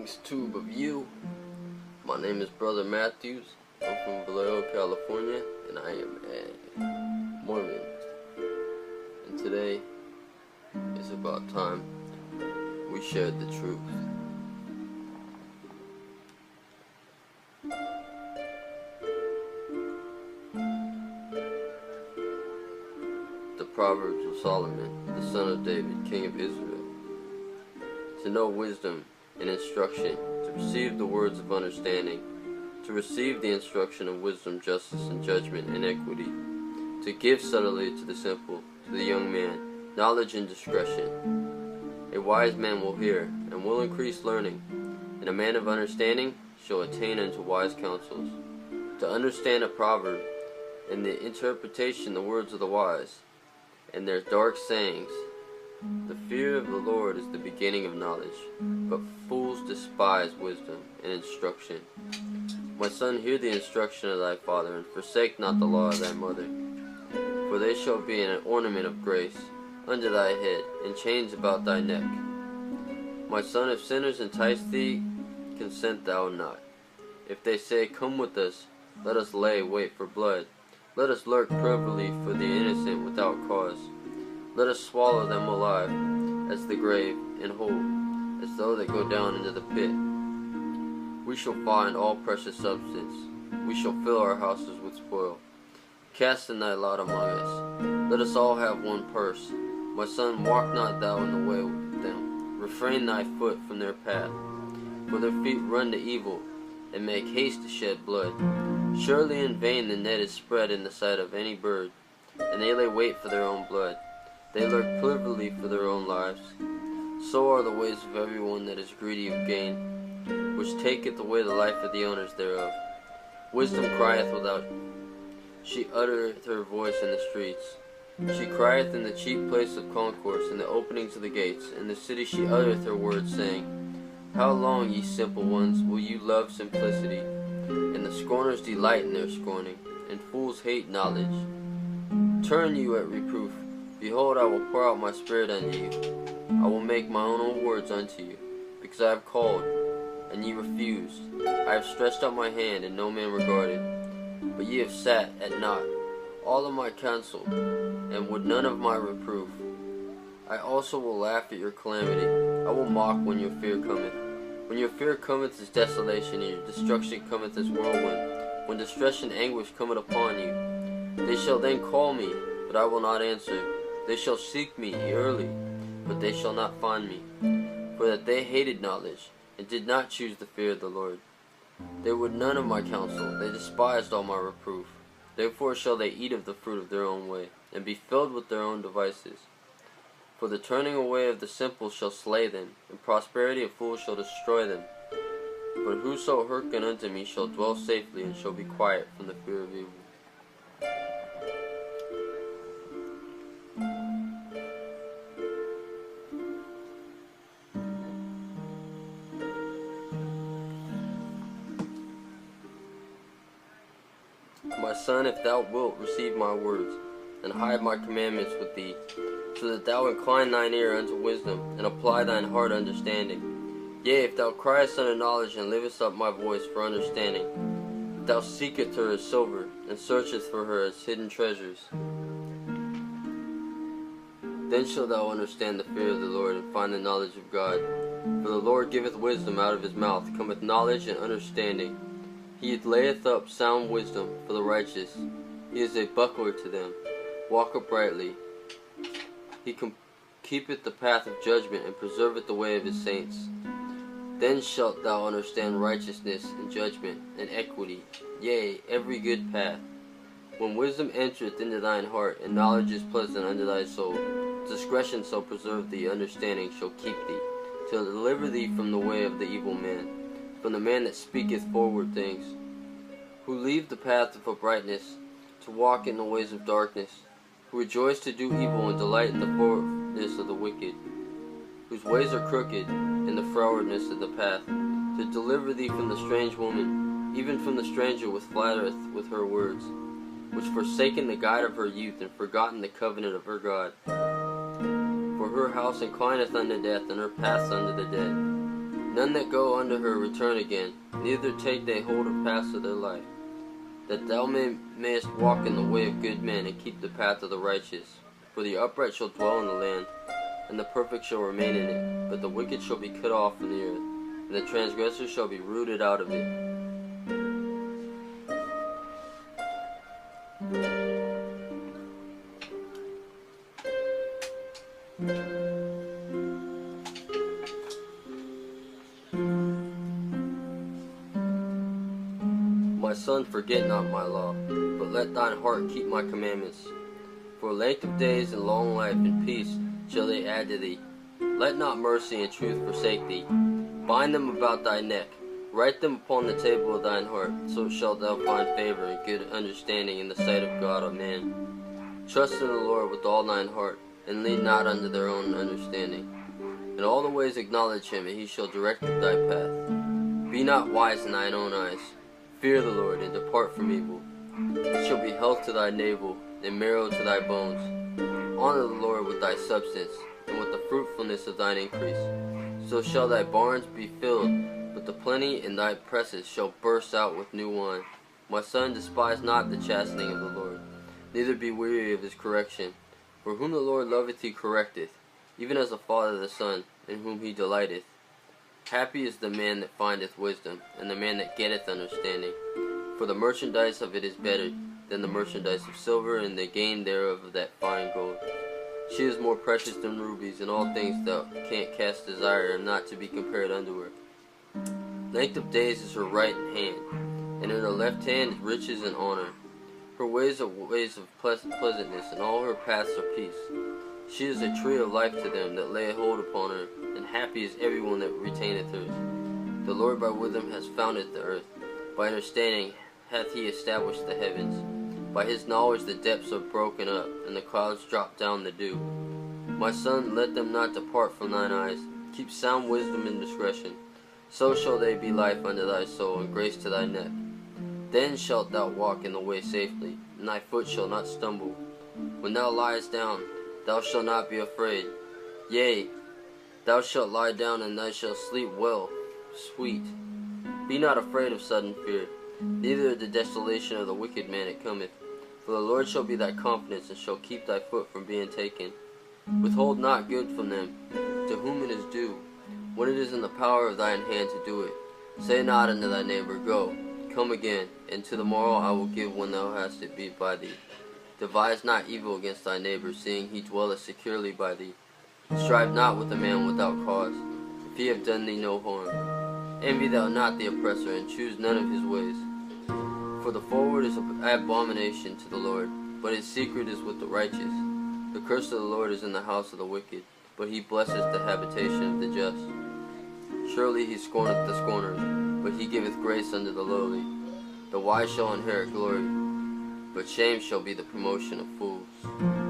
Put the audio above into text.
Greetings, tube of you. My name is Brother Matthews. I'm from Vallejo, California, and I am a Mormon. And today is about time we shared the truth. The Proverbs of Solomon, the son of David, king of Israel. To know wisdom and instruction, to receive the words of understanding, to receive the instruction of wisdom, justice, and judgment, and equity, to give subtly to the simple, to the young man, knowledge and discretion. A wise man will hear, and will increase learning, and a man of understanding shall attain unto wise counsels. To understand a proverb, and the interpretation the words of the wise, and their dark sayings. The fear of the Lord is the beginning of knowledge, but fools despise wisdom and instruction. My son, hear the instruction of thy father, and forsake not the law of thy mother. For they shall be an ornament of grace under thy head, and chains about thy neck. My son, if sinners entice thee, consent thou not. If they say, Come with us, let us lay wait for blood. Let us lurk privily for the innocent without cause. Let us swallow them alive, as the grave, and whole, as though they go down into the pit. We shall find all precious substance. We shall fill our houses with spoil. Cast in thy lot among us. Let us all have one purse. My son, walk not thou in the way with them. Refrain thy foot from their path. For their feet run to evil, and make haste to shed blood. Surely in vain the net is spread in the sight of any bird, and they lay wait for their own blood. They lurk privily for their own lives. So are the ways of everyone that is greedy of gain, which taketh away the life of the owners thereof. Wisdom crieth without, she uttereth her voice in the streets. She crieth in the chief place of concourse, in the openings of the gates. In the city she uttereth her words, saying, How long, ye simple ones, will you love simplicity? And the scorners delight in their scorning, and fools hate knowledge. Turn you at reproof. Behold, I will pour out my spirit unto you. I will make my own words unto you, because I have called, and ye refused. I have stretched out my hand, and no man regarded. But ye have sat at naught all of my counsel, and would none of my reproof. I also will laugh at your calamity. I will mock when your fear cometh. When your fear cometh as desolation, and your destruction cometh as whirlwind. When distress and anguish cometh upon you. They shall then call me, but I will not answer. They shall seek me early, but they shall not find me. For that they hated knowledge, and did not choose the fear of the Lord. They would none of my counsel, they despised all my reproof. Therefore shall they eat of the fruit of their own way, and be filled with their own devices. For the turning away of the simple shall slay them, and prosperity of fools shall destroy them. But whoso hearken unto me shall dwell safely, and shall be quiet from the fear of evil. My son, if thou wilt receive my words, and hide my commandments with thee, so that thou incline thine ear unto wisdom, and apply thine heart understanding. Yea, if thou criest unto knowledge, and liftest up my voice for understanding, if thou seekest her as silver, and searchest for her as hidden treasures, then shalt thou understand the fear of the Lord, and find the knowledge of God. For the Lord giveth wisdom, out of his mouth cometh knowledge and understanding. He layeth up sound wisdom for the righteous. He is a buckler to them. Walk uprightly. He keepeth the path of judgment, and preserveth the way of his saints. Then shalt thou understand righteousness, and judgment, and equity, yea, every good path. When wisdom entereth into thine heart, and knowledge is pleasant unto thy soul, discretion shall preserve thee, understanding shall keep thee, till deliver thee from the way of the evil man, from the man that speaketh forward things, who leave the path of uprightness, to walk in the ways of darkness, who rejoice to do evil, and delight in the forwardness of the wicked, whose ways are crooked, in the frowardness of the path, to deliver thee from the strange woman, even from the stranger which flattereth with her words, which forsaken the guide of her youth, and forgotten the covenant of her God. For her house inclineth unto death, and her paths unto the dead. None that go unto her return again, neither take they hold of paths of their life. That thou mayest walk in the way of good men, and keep the path of the righteous. For the upright shall dwell in the land, and the perfect shall remain in it. But the wicked shall be cut off from the earth, and the transgressor shall be rooted out of it. My son, forget not my law, but let thine heart keep my commandments. For length of days and long life and peace shall they add to thee. Let not mercy and truth forsake thee. Bind them about thy neck, write them upon the table of thine heart, so shalt thou find favor and good understanding in the sight of God and man. Trust in the Lord with all thine heart, and lean not unto their own understanding. In all the ways acknowledge him, and he shall direct thy path. Be not wise in thine own eyes. Fear the Lord, and depart from evil. It shall be health to thy navel, and marrow to thy bones. Honor the Lord with thy substance, and with the fruitfulness of thine increase. So shall thy barns be filled with the plenty, and thy presses shall burst out with new wine. My son, despise not the chastening of the Lord, neither be weary of his correction. For whom the Lord loveth he correcteth, even as a father the son, in whom he delighteth. Happy is the man that findeth wisdom, and the man that getteth understanding. For the merchandise of it is better than the merchandise of silver, and the gain thereof of that fine gold. She is more precious than rubies, and all things thou canst cast desire are not to be compared unto her. Length of days is her right hand, and in her left hand is riches and honor. Her ways are ways of pleasantness, and all her paths are peace. She is a tree of life to them that lay hold upon her, and happy is everyone that retaineth her. The Lord by wisdom has founded the earth, by understanding hath he established the heavens. By his knowledge the depths are broken up, and the clouds drop down the dew. My son, let them not depart from thine eyes. Keep sound wisdom and discretion. So shall they be life unto thy soul, and grace to thy neck. Then shalt thou walk in the way safely, and thy foot shall not stumble. When thou liest down, thou shalt not be afraid. Yea, thou shalt lie down, and thou shalt sleep well, sweet. Be not afraid of sudden fear, neither of the desolation of the wicked man that cometh. For the Lord shall be thy confidence, and shall keep thy foot from being taken. Withhold not good from them, to whom it is due, when it is in the power of thine hand to do it. Say not unto thy neighbor, Go, come again, and to the morrow I will give when thou hast it be by thee. Devise not evil against thy neighbor, seeing he dwelleth securely by thee. Strive not with a man without cause, if he have done thee no harm. Envy thou not the oppressor, and choose none of his ways. For the forward is an abomination to the Lord, but his secret is with the righteous. The curse of the Lord is in the house of the wicked, but he blesseth the habitation of the just. Surely he scorneth the scorners, but he giveth grace unto the lowly. The wise shall inherit glory, but shame shall be the promotion of fools.